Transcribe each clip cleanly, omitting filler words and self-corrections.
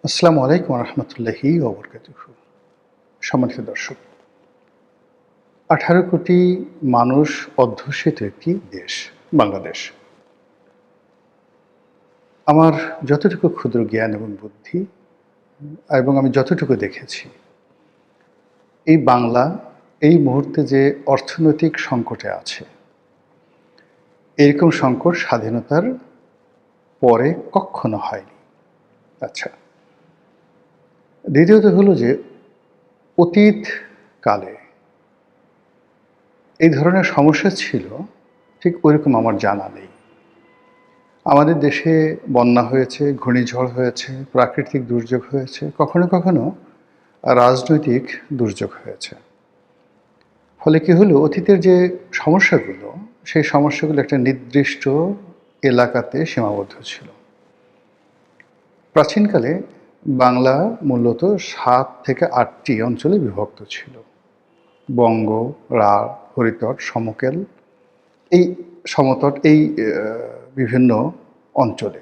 আসসালামু আলাইকুম রহমতুল্লাহি ওয়া বারাকাতুহু। সম্মানিত দর্শক, ১৮ কোটি মানুষ অধ্যুষিত একটি দেশ বাংলাদেশ। আমার যতটুকু ক্ষুদ্র জ্ঞান এবং বুদ্ধি এবং আমি যতটুকু দেখেছি, এই বাংলা এই মুহূর্তে যে অর্থনৈতিক সংকটে আছে, এরকম সংকট স্বাধীনতার পরে কক্ষনো হয়নি। আচ্ছা, দ্বিতীয়ত হলো যে অতীত কালে এই ধরনের সমস্যা ছিল ঠিক ওইরকম আমার জানা নেই। আমাদের দেশে বন্যা হয়েছে, ঘূর্ণিঝড় হয়েছে, প্রাকৃতিক দুর্যোগ হয়েছে, কখনো কখনো রাজনৈতিক দুর্যোগ হয়েছে। ফলে কি হলো, অতীতের যে সমস্যাগুলো, সেই সমস্যাগুলো একটা নির্দিষ্ট এলাকাতে সীমাবদ্ধ ছিল। প্রাচীনকালে বাংলা মূলত ৭ থেকে ৮টি অঞ্চলে বিভক্ত ছিল। বঙ্গ, রাঢ়, হরিতট, সমকেল, এই সমতট, এই বিভিন্ন অঞ্চলে।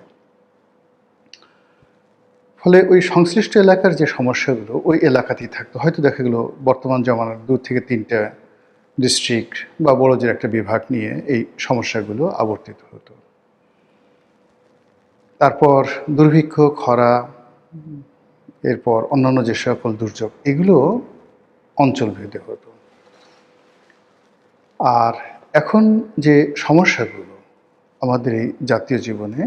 ফলে ওই সংশ্লিষ্ট এলাকার যে সমস্যাগুলো ওই এলাকাতেই থাকতো। হয়তো দেখা গেলো বর্তমান জমানার ২ থেকে ৩টা ডিস্ট্রিক্ট বা বড় যে একটা বিভাগ নিয়ে এই সমস্যাগুলো আবর্তিত হতো। তারপর দুর্ভিক্ষ, খরা, এরপর অন্যান্য যে সকল দুর্যোগ, এগুলো অঞ্চলভেদে হতো। আর এখন যে সমস্যাগুলো আমাদের এই জাতীয় জীবনে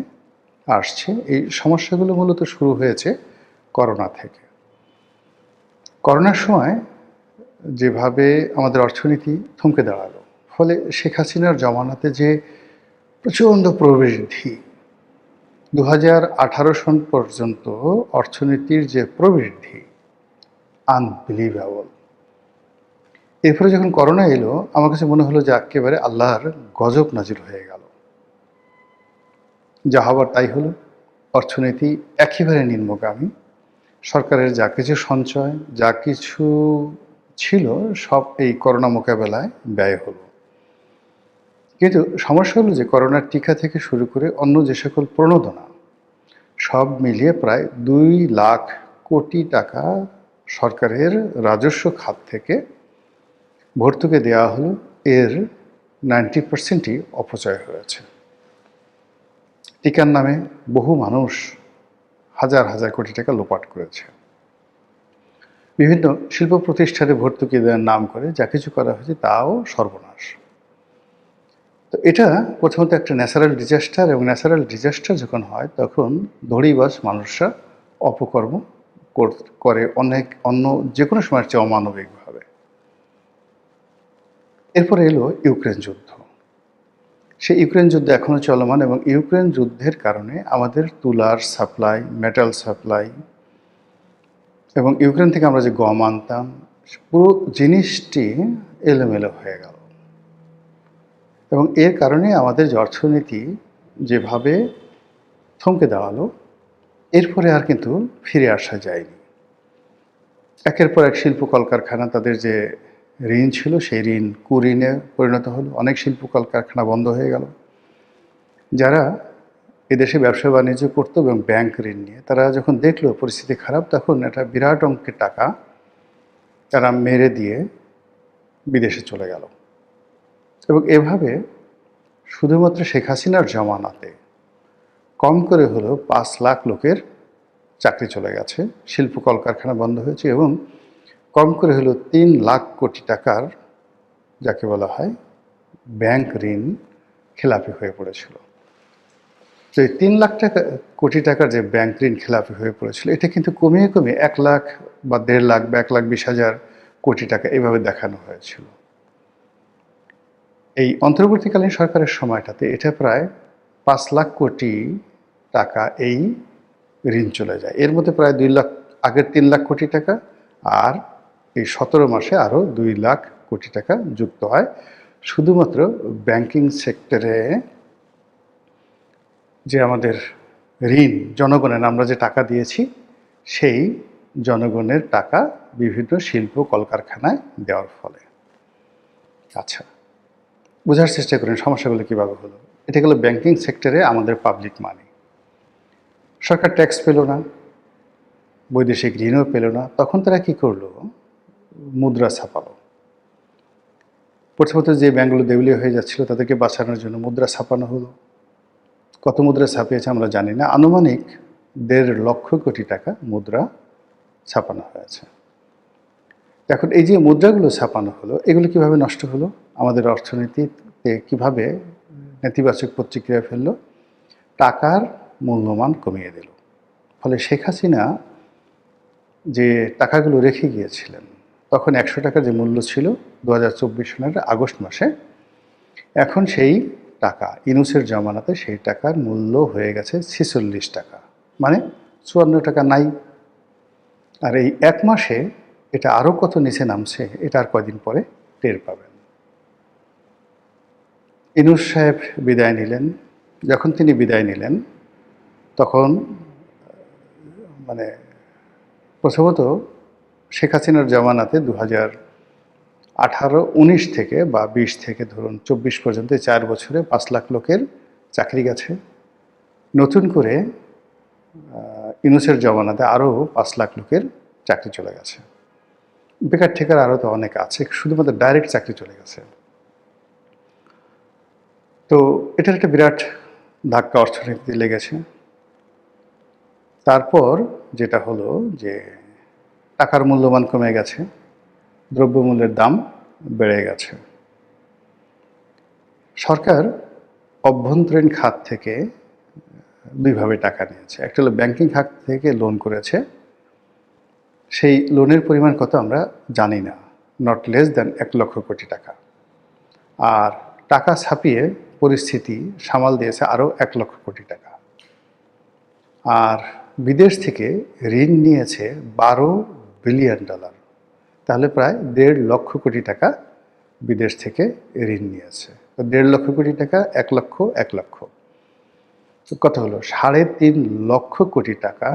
আসছে, এই সমস্যাগুলো মূলত শুরু হয়েছে করোনা থেকে। করোনার সময় যেভাবে আমাদের অর্থনীতি থমকে দাঁড়ালো, ফলে শেখ হাসিনার জমানাতে যে প্রচণ্ড প্রবৃদ্ধি, ২০১৮ সন পর্যন্ত অর্থনীতির যে প্রবৃদ্ধি, আনবিলিভেবল। এরপরে যখন করোনা এলো, আমার কাছে মনে হলো যে একেবারে আল্লাহর গজব নাজিল হয়ে গেল। যা হবার তাই হলো, অর্থনীতি একেবারে নিম্নগামী। সরকারের যা কিছু সঞ্চয়, যা কিছু ছিল, সব এই করোনা মোকাবেলায় ব্যয় হলো। কিন্তু সমস্যা হলো যে করোনার টিকা থেকে শুরু করে অন্য যে সকল প্রণোদনা, সব মিলিয়ে প্রায় ২ লাখ কোটি টাকা সরকারের রাজস্ব খাত থেকে ভর্তুকি দেওয়া হলো। এর 90%ই অপচয় হয়েছে। টিকার নামে বহু মানুষ হাজার হাজার কোটি টাকা লোপাট করেছে। বিভিন্ন শিল্প প্রতিষ্ঠানে ভর্তুকি দেওয়ার নাম করে যা কিছু করা হয়েছে তাও সর্বনাশ। তো এটা প্রথমত একটা ন্যাচারাল ডিজাস্টার, এবং ন্যাচারাল ডিজাস্টার যখন হয় তখন ধড়িবাজ মানুষরা অপকর্ম করে অনেক অন্য যে কোনো সময়ের চেয়ে অমানবিকভাবে। এরপরে এলো ইউক্রেন যুদ্ধ। সেই ইউক্রেন যুদ্ধ এখনও চলমান, এবং ইউক্রেন যুদ্ধের কারণে আমাদের তুলার সাপ্লাই, মেটাল সাপ্লাই, এবং ইউক্রেন থেকে আমরা যে গম আনতাম, পুরো জিনিসটি এলোমেলো হয়ে গেল। এবং এর কারণে আমাদের যে অর্থনীতি যেভাবে থমকে দাঁড়ালো, এরপরে আর কিন্তু ফিরে আসা যায়নি। একের পর এক শিল্প কলকারখানা, তাদের যে ঋণ ছিল সেই ঋণ কুঋণে পরিণত হলো। অনেক শিল্প কলকারখানা বন্ধ হয়ে গেল। যারা এদেশে ব্যবসা বাণিজ্য করতো এবং ব্যাংক ঋণ নিয়ে, তারা যখন দেখলো পরিস্থিতি খারাপ, তখন একটা বিরাট অঙ্কের টাকা তারা মেরে দিয়ে বিদেশে চলে গেল। এবং এভাবে শুধুমাত্র শেখ হাসিনার জমানাতে কম করে হলেও ৫ লাখ লোকের চাকরি চলে গেছে, শিল্প কলকারখানা বন্ধ হয়েছে, এবং কম করে হলেও ৩ লাখ কোটি টাকার, যাকে বলা হয় ব্যাংক ঋণ, খেলাপি হয়ে পড়েছিল। তো এই ৩ লাখ কোটি টাকার যে ব্যাংক ঋণ খেলাপি হয়ে পড়েছিল, এটা কিন্তু কমিয়ে কমিয়ে ১ লাখ বা ১.৫ লাখ বা ১,২০,০০০ কোটি টাকা এভাবে দেখানো হয়েছিল। এই অন্তর্বর্তীকালীন সরকারের সময়টাতে এটা প্রায় ৫ লাখ কোটি টাকা এই ঋণ চলে যায়। এর মধ্যে প্রায় ২ লাখ, আগের ৩ লাখ কোটি টাকা, আর এই ১৭ মাসে আরও ২ লাখ কোটি টাকা যুক্ত হয় শুধুমাত্র ব্যাংকিং সেক্টরে। যে আমাদের ঋণ, জনগণের আমরা যে টাকা দিয়েছি, সেই জনগণের টাকা বিভিন্ন শিল্প কলকারখানায় দেওয়ার ফলে। আচ্ছা, বোঝার চেষ্টা করেন সমস্যাগুলো কীভাবে হলো। এটা গেলো ব্যাংকিং সেক্টরে আমাদের পাবলিক মানি। সরকার ট্যাক্স পেল না, বৈদেশিক ঋণও পেল না, তখন তারা কি করলো? মুদ্রা ছাপালো। প্রথমত যে ব্যাংকগুলো দেউলিয়া হয়ে যাচ্ছিল তাদেরকে বাঁচানোর জন্য মুদ্রা ছাপানো হলো। কত মুদ্রা ছাপিয়েছে আমরা জানি না, আনুমানিক ১.৫ লক্ষ কোটি টাকা মুদ্রা ছাপানো হয়েছে। এখন এই যে মুদ্রাগুলো ছাপানো হলো, এগুলো কিভাবে নষ্ট হলো, আমাদের অর্থনীতিতে কিভাবে নেতিবাচক প্রতিক্রিয়া ফেললো? টাকার মূল্যমান কমিয়ে দিল। ফলে শেখ হাসিনা যে টাকাগুলো রেখে গিয়েছিলেন, তখন ১০০ টাকার যে মূল্য ছিল ২০২৪ সালের আগস্ট মাসে, এখন সেই টাকা ইউনূসের জমানাতে সেই টাকার মূল্য হয়ে গেছে ৪৬ টাকা, মানে ৫৪ টাকা নাই। আর এই এক মাসে এটা আরও কত নিচে নামছে, এটা আর কয়দিন পরে টের পাবেন। ইউনূস সাহেব বিদায় নিলেন। যখন তিনি বিদায় নিলেন তখন মানে প্রথমত শেখ হাসিনার জমানাতে ২০১৮-১৯ থেকে বা ২০ থেকে ধরুন ২৪ পর্যন্ত ৪ বছরে ৫ লাখ লোকের চাকরি গেছে। নতুন করে ইউনূসের জমানাতে আরও ৫ লাখ লোকের চাকরি চলে গেছে। বেকার ঠেকার আরও তো অনেক আছে, শুধুমাত্র ডাইরেক্ট চাকরি চলে গেছে। তো এটার একটা বিরাট ধাক্কা অর্থনীতিতে লেগেছে। তারপর যেটা হলো যে টাকার মূল্যমান কমে গেছে, দ্রব্যমূল্যের দাম বেড়ে গেছে। সরকার অভ্যন্তরীণ খাত থেকে দুইভাবে টাকা নিয়েছে। একটা হলো ব্যাংকিং খাত থেকে লোন করেছে, সেই লোনের পরিমাণ কত আমরা জানি না, not less than ১ lakh crore টাকা। আর টাকা ছাপিয়ে পরিস্থিতি সামাল দিয়েছে আরও ১ লক্ষ কোটি টাকা। আর বিদেশ থেকে ঋণ নিয়েছে $12 বিলিয়ন, তাহলে প্রায় ১.৫ লক্ষ কোটি টাকা বিদেশ থেকে ঋণ নিয়েছে। তো ১.৫ লক্ষ কোটি টাকা, ১ লক্ষ ১ লক্ষ, কত হলো? ৩.৫ লক্ষ কোটি টাকা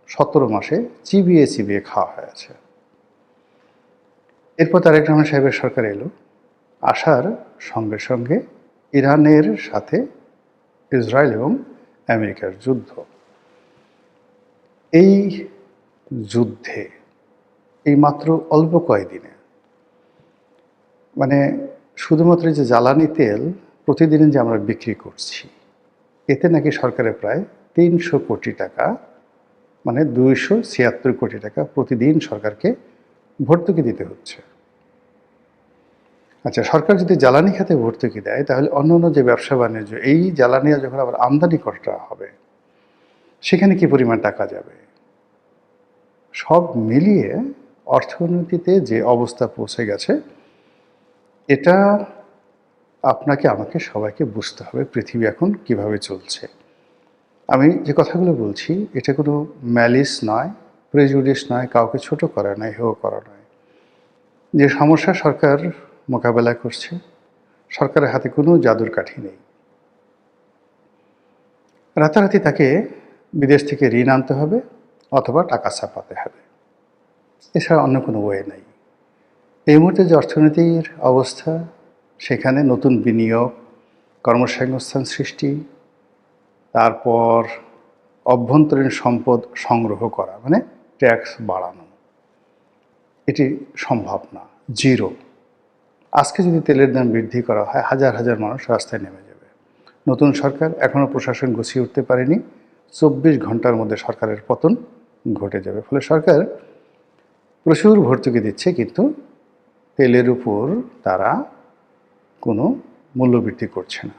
১৭ মাসে চিবিয়ে চিবিয়ে খাওয়া হয়েছে। এরপর তারেক রহমান সাহেবের সরকার এলো, আসার সঙ্গে সঙ্গে ইরানের সাথে ইসরায়েল এবং আমেরিকার যুদ্ধ। এই যুদ্ধে এই মাত্র অল্প কয়েকদিনে মানে শুধুমাত্র যে জ্বালানি তেল প্রতিদিন যে আমরা বিক্রি করছি, এতে নাকি সরকারের প্রায় ৩০০ কোটি টাকা, মানে ২৭৬ কোটি টাকা প্রতিদিন সরকারকে ভর্তুকি দিতে হচ্ছে। আচ্ছা, সরকার যদি জ্বালানি খাতে ভর্তুকি দেয়, তাহলে অন্য যে ব্যবসা বাণিজ্য, এই জ্বালানি যখন আবার আমদানি করা হবে, সেখানে কি পরিমাণ টাকা যাবে? সব মিলিয়ে অর্থনীতিতে যে অবস্থা পৌঁছে গেছে, এটা আপনাকে আমাকে সবাইকে বুঝতে হবে পৃথিবী এখন কিভাবে চলছে। আমি যে কথাগুলো বলছি এটা কোনো ম্যালিস নয়, প্রেজুডিস নয়, কাউকে ছোট করা নয়, হেয় করা নয়। যে সমস্যা সরকার মোকাবেলা করছে, সরকারের হাতে কোনো জাদুর কাঠি নেই। রাতারাতি তাকে বিদেশ থেকে ঋণ আনতে হবে অথবা টাকা ছাপাতে হবে, এছাড়া অন্য কোনো ওয়ে নাই। এই মুহূর্তে যে অর্থনীতির অবস্থা, সেখানে নতুন বিনিয়োগ, কর্মসংস্থান সৃষ্টি, তারপর অভ্যন্তরীণ সম্পদ সংগ্রহ করা, মানে ট্যাক্স বাড়ানো, এটি সম্ভব না, জিরো। আজকে যদি তেলের দাম বৃদ্ধি করা হয়, হাজার হাজার মানুষ রাস্তায় নেমে যাবে। নতুন সরকার, এখনও প্রশাসন গুছিয়ে উঠতে পারেনি, ২৪ ঘন্টার মধ্যে সরকারের পতন ঘটে যাবে। ফলে সরকার প্রচুর ভর্তুকি দিচ্ছে, কিন্তু তেলের উপর তারা কোনো মূল্যবৃদ্ধি করছে না।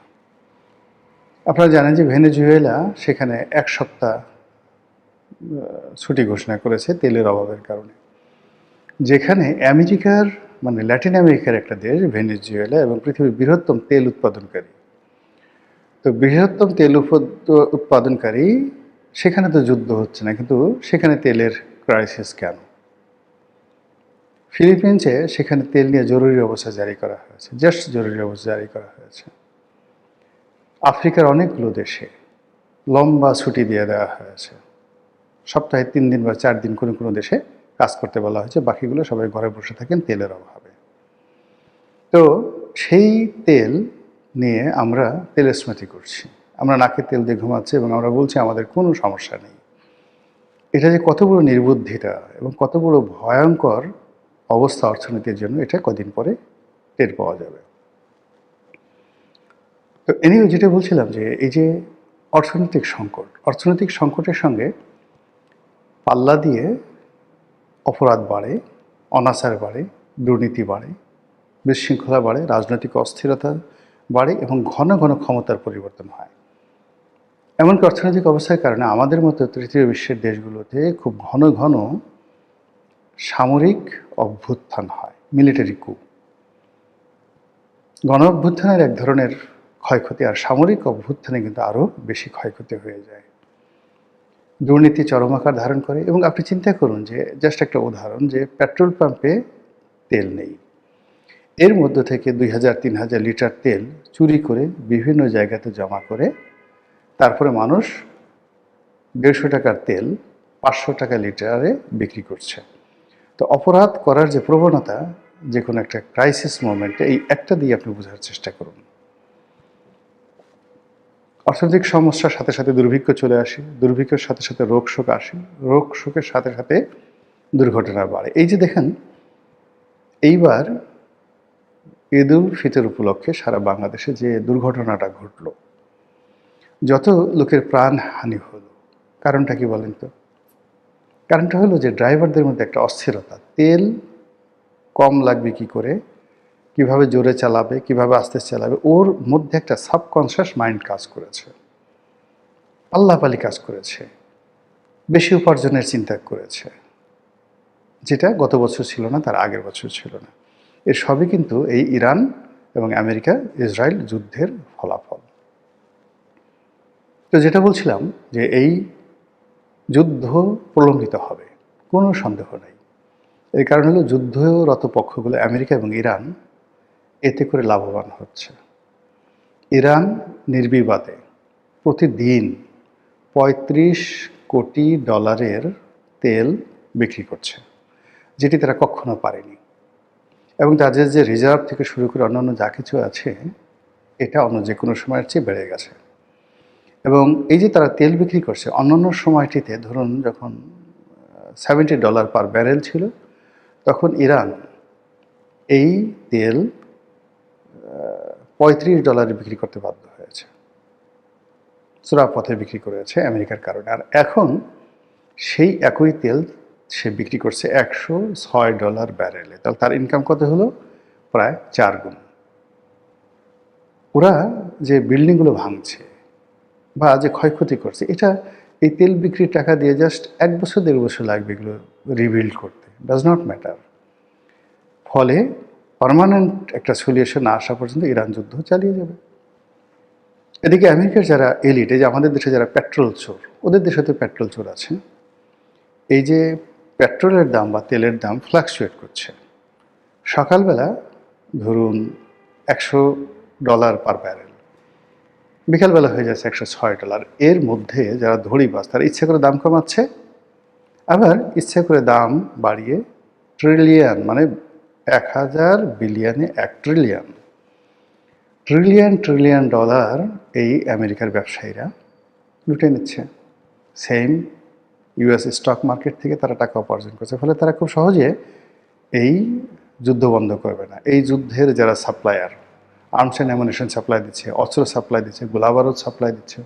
আপনারা জানেন যে ভেনেজুয়েলা সেখানে ১ সপ্তাহ ছুটি ঘোষণা করেছে তেলের অভাবের কারণে। যেখানে আমেরিকার, মানে ল্যাটিন আমেরিকার একটা দেশ ভেনেজুয়েলা, এবং পৃথিবীর বৃহত্তম তেল উৎপাদনকারী। তো বৃহত্তম তেল উৎপাদনকারী, সেখানে তো যুদ্ধ হচ্ছে না, কিন্তু সেখানে তেলের ক্রাইসিস কেন? ফিলিপিন্সে সেখানে তেল নিয়ে জরুরি অবস্থা জারি করা হয়েছে, জাস্ট জরুরি অবস্থা জারি করা হয়েছে। আফ্রিকার অনেকগুলো দেশে লম্বা ছুটি দিয়ে দেওয়া হয়েছে, সপ্তাহে ৩ দিন বা ৪ দিন কোনো কোনো দেশে কাজ করতে বলা হয়েছে, বাকিগুলো সবাই ঘরে বসে থাকেন তেলের অভাবে। তো সেই তেল নিয়ে আমরা তেলের স্মৃতি করছি, আমরা নাকে তেল দিয়ে ঘুমাচ্ছি এবং আমরা বলছি আমাদের কোনো সমস্যা নেই। এটা যে কত বড় নির্বুদ্ধিতা এবং কত বড় ভয়ঙ্কর অবস্থা অর্থনীতির জন্য, এটা কদিন পরে টের পাওয়া যাবে। তো এনিও যেটা বলছিলাম যে এই যে অর্থনৈতিক সংকটের সঙ্গে পাল্লা দিয়ে অপরাধ বাড়ে, অনাচার বাড়ে, দুর্নীতি বাড়ে, বিশৃঙ্খলা বাড়ে, রাজনৈতিক অস্থিরতা বাড়ে এবং ঘন ঘন ক্ষমতার পরিবর্তন হয়। এমনকি অর্থনৈতিক অবস্থার কারণে আমাদের মতো তৃতীয় বিশ্বের দেশগুলোতে খুব ঘন ঘন সামরিক অভ্যুত্থান হয়, মিলিটারি কু। গণ অভ্যুত্থানের এক ধরনের ক্ষয়ক্ষতি, আর সামরিক অভ্যুত্থানে কিন্তু আরও বেশি ক্ষয়ক্ষতি হয়ে যায়। দুর্নীতি চরম আকার ধারণ করে। এবং আপনি চিন্তা করুন যে জাস্ট একটা উদাহরণ, যে পেট্রোল পাম্পে তেল নেই, এর মধ্য থেকে 2000-3000 লিটার তেল চুরি করে বিভিন্ন জায়গাতে জমা করে তারপরে মানুষ 150 টাকার তেল 500 টাকা লিটারে বিক্রি করছে। তো অপরাধ করার যে প্রবণতা যে কোনো একটা ক্রাইসিস মোমেন্টে, এই একটা দিয়ে আপনি বোঝার চেষ্টা করুন। অর্থনৈতিক সমস্যার সাথে সাথে দুর্ভিক্ষ চলে আসে, দুর্ভিক্ষের সাথে সাথে রোগ শোক আসে, রোগ শোকের সাথে সাথে দুর্ঘটনা বাড়ে। এই যে দেখেন, এইবার ঈদ উল ফিতর উপলক্ষে সারা বাংলাদেশে যে দুর্ঘটনাটা ঘটল, যত লোকের প্রাণহানি হলো, কারণটা কি বলেন তো? কারণটা হলো যে ড্রাইভারদের মধ্যে একটা অস্থিরতা, তেল কম লাগবে কি করে, কিভাবে জোরে চালাবে, কিভাবে আস্তে চালাবে, ওর মধ্যে একটা সাবকনশিয়াস মাইন্ড কাজ করেছে, আল্লাহপালি কাজ করেছে, বেশি উপার্জনের চিন্তা করেছে, যেটা গত বছর ছিল না, তার আগের বছর ছিল না। এর সবই কিন্তু এই ইরান এবং আমেরিকা ইসরায়েল যুদ্ধের ফলাফল। তো যেটা বলছিলাম যে এই যুদ্ধ প্রলম্বিত হবে, কোনো সন্দেহ নেই। এর কারণ হলো যুদ্ধরত পক্ষগুলো আমেরিকা এবং ইরান এতে করে লাভবান হচ্ছে। ইরান নির্বিবাদে প্রতিদিন $35 কোটি তেল বিক্রি করছে, যেটি তারা কখনো পারেনি। এবং তাদের যে রিজার্ভ থেকে শুরু করে অন্যান্য যা কিছু আছে, এটা অন্য যে কোনো সময়ের চেয়ে বেড়ে গেছে। এবং এই যে তারা তেল বিক্রি করছে, অন্যান্য সময়টিতে ধরুন যখন $70 পার ব্যারেল ছিল, তখন ইরান এই তেল $35 বিক্রি করতে বাধ্য হয়েছে, চোরাপথে বিক্রি করেছে আমেরিকার কারণে। আর এখন সেই একই তেল সে বিক্রি করছে $106 ব্যারেলে। তাহলে তার ইনকাম কত হলো? প্রায় 4 গুণ। ওরা যে বিল্ডিংগুলো ভাঙছে বা যে ক্ষয়ক্ষতি করছে, এটা এই তেল বিক্রির টাকা দিয়ে জাস্ট 1 বছর 1.5 বছর লাগবে এগুলো রিবিল্ড করতে, ডাজ নট ম্যাটার। ফলে পার্মানেন্ট একটা সলিউশন না আসা পর্যন্ত ইরান যুদ্ধ চালিয়ে যাবে। এদিকে আমেরিকার যারা এলিট, এই যে আমাদের দেশে যারা পেট্রোল চোর, ওদের দেশে তো পেট্রোল চোর আছে। এই যে পেট্রোলের দাম বা তেলের দাম ফ্লাকচুয়েট করছে, সকালবেলা ধরুন $100 পার ব্যারেল, বিকালবেলা হয়ে যাচ্ছে $106। এর মধ্যে যারা ধড়িবাজ, তারা ইচ্ছে করে দাম কমাচ্ছে, আবার ইচ্ছে করে দাম বাড়িয়ে ট্রিলিয়ন, মানে 1000 বিলিয়নে 1 ট্রিলিয়ন ট্রিলিয়ন ডলার এই আমেরিকার ব্যবসায়ীরা লুটে নিচ্ছে। সেম ইউএস স্টক মার্কেট থেকে তারা টাকা উপার্জন করছে। ফলে তারা খুব সহজে এই যুদ্ধ বন্ধ করবে না। এই যুদ্ধের যারা supplier, arms and ammunition supply দিচ্ছে, অস্ত্র সাপ্লাই দিচ্ছে, গোলাবারুদ সাপ্লাই দিচ্ছে,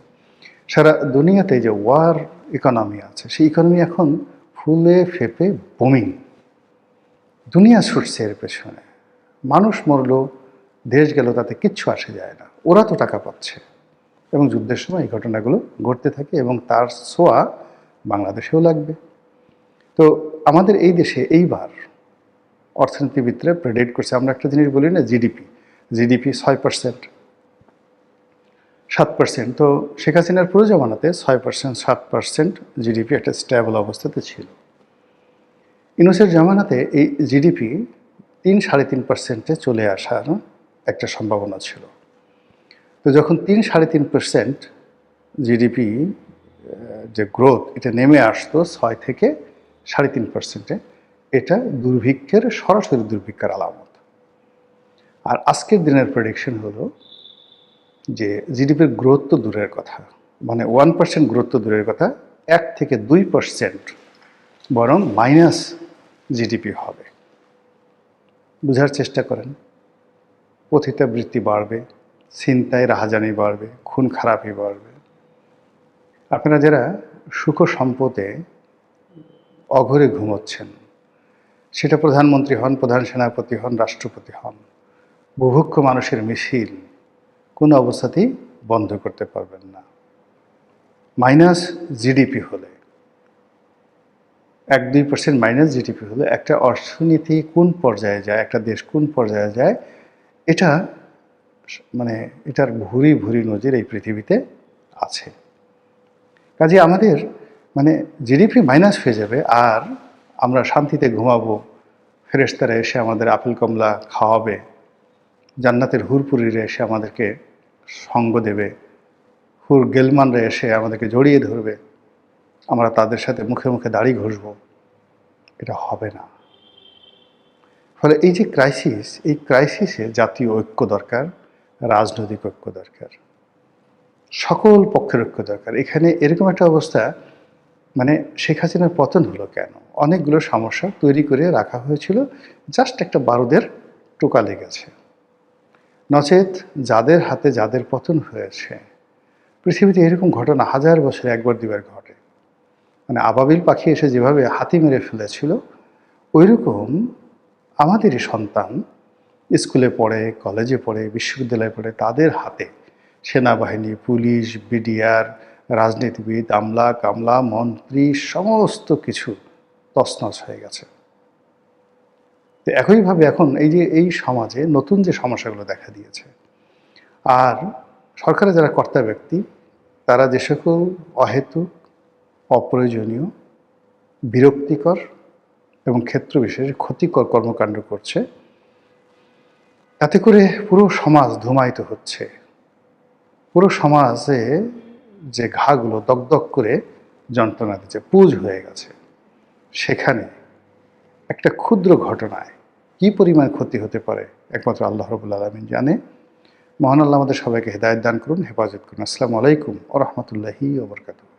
সারা দুনিয়াতে যে ওয়ার ইকোনমি আছে, সেই ইকোনমি এখন ফুলে ফেপে বুমিং। দুনিয়া ছুটছে এর পেছনে। মানুষ মরলো, দেশ গেল, তাতে কিচ্ছু আসে যায় না, ওরা তো টাকা পাচ্ছে। এবং যুদ্ধের সময় এই ঘটনাগুলো ঘটতে থাকে এবং তার ছোঁয়া বাংলাদেশেও লাগবে। তো আমাদের এই দেশে এইবার অর্থনীতিবিদরা প্রেডিক্ট করছে, আমরা একটা জিনিস বলি না, জিডিপি 6%, 7%। তো শেখ হাসিনার পুরো জমানাতে 6%, 7% জিডিপি একটা স্টেবল অবস্থাতে ছিল। ইউনূসের জামানাতে এই জিডিপি 3-3.5%-এ চলে আসার একটা সম্ভাবনা ছিল। তো যখন 3-3.5% জিডিপি যে গ্রোথ, এটা নেমে আসতো 6 থেকে 3.5%-এ, এটা দুর্ভিক্ষের, সরাসরি দুর্ভিক্ষের আলামত। আর আজকের দিনের প্রেডিকশন হলো যে জিডিপির গ্রোথ তো দূরের কথা, মানে 1% গ্রোথ তো দূরের কথা, 1-2% বরং মাইনাস জিডিপি হবে। বুঝার চেষ্টা করেন, পতিতাবৃত্তি বাড়বে, ছিনতাই রাহাজানি বাড়বে, খুন খারাপি বাড়বে। আপনারা যারা সুখ সম্পদে অঘরে ঘুমোচ্ছেন, সেটা প্রধানমন্ত্রী হন, প্রধান সেনাপতি হন, রাষ্ট্রপতি হন, বুভুক্ষ মানুষের মিছিল কোনো অবস্থাতেই বন্ধ করতে পারবেন না। মাইনাস জিডিপি হলে, 1-2% মাইনাস জিডিপি হলে একটা অর্থনীতি কোন পর্যায়ে যায়, একটা দেশ কোন পর্যায়ে যায়, এটা মানে এটার ভুরি ভুরি নজির এই পৃথিবীতে আছে। কাজে আমাদের জিডিপি মাইনাস হয়ে যাবে আর আমরা শান্তিতে ঘুমাবো, ফেরেশতারা এসে আমাদের আপেল কমলা খাওয়াবে, জান্নাতের হুরপুরীরা এসে আমাদেরকে সঙ্গ দেবে, হুর গেলমানরা এসে আমাদেরকে জড়িয়ে ধরবে, আমরা তাদের সাথে মুখে মুখে দাড়ি ঘষবো, এটা হবে না। ফলে এই যে ক্রাইসিস, এই ক্রাইসিসে জাতীয় ঐক্য দরকার, রাজনৈতিক ঐক্য দরকার, সকল পক্ষের ঐক্য দরকার। এখানে এরকম একটা অবস্থা, শেখ হাসিনার পতন হলো কেন? অনেকগুলো সমস্যা তৈরি করে রাখা হয়েছিল, জাস্ট একটা বারুদের টোকা লেগেছে। নচেত যাদের হাতে যাদের পতন হয়েছে, পৃথিবীতে এরকম ঘটনা হাজার বছরে একবার দুবার ঘটে। আবাবিল পাখি এসে যেভাবে হাতি মেরে ফেলেছিল, ওইরকম আমাদেরই সন্তান স্কুলে পড়ে, কলেজে পড়ে, বিশ্ববিদ্যালয়ে পড়ে, তাদের হাতে সেনাবাহিনী, পুলিশ, বিডিআর, রাজনীতিবিদ, আমলা কামলা, মন্ত্রী সমস্ত কিছু তছনছ হয়ে গেছে। তো একইভাবে এখন এই সমাজে নতুন যে সমস্যাগুলো দেখা দিয়েছে, আর সরকারের যারা কর্তা ব্যক্তি, তারা যে সকল অহেতুক, অপ্রয়োজনীয়, বিরক্তিকর এবং ক্ষেত্র বিশেষে ক্ষতিকর কর্মকাণ্ড করছে, তাতে করে পুরো সমাজ ধূমায়িত হচ্ছে। পুরো সমাজে যে ঘাগুলো দগদগ করে যন্ত্রণা দিচ্ছে, পুঁজ হয়ে গেছে, সেখানে একটা ক্ষুদ্র ঘটনায় কী পরিমাণ ক্ষতি হতে পারে একমাত্র আল্লাহ রাব্বুল আলামিন জানে। মহান আল্লাহ আমাদের সবাইকে হেদায়েত দান করুন, হেফাজত করুন। আসসালামু আলাইকুম ওয়া রাহমাতুল্লাহি ওয়া বারাকাতুহু।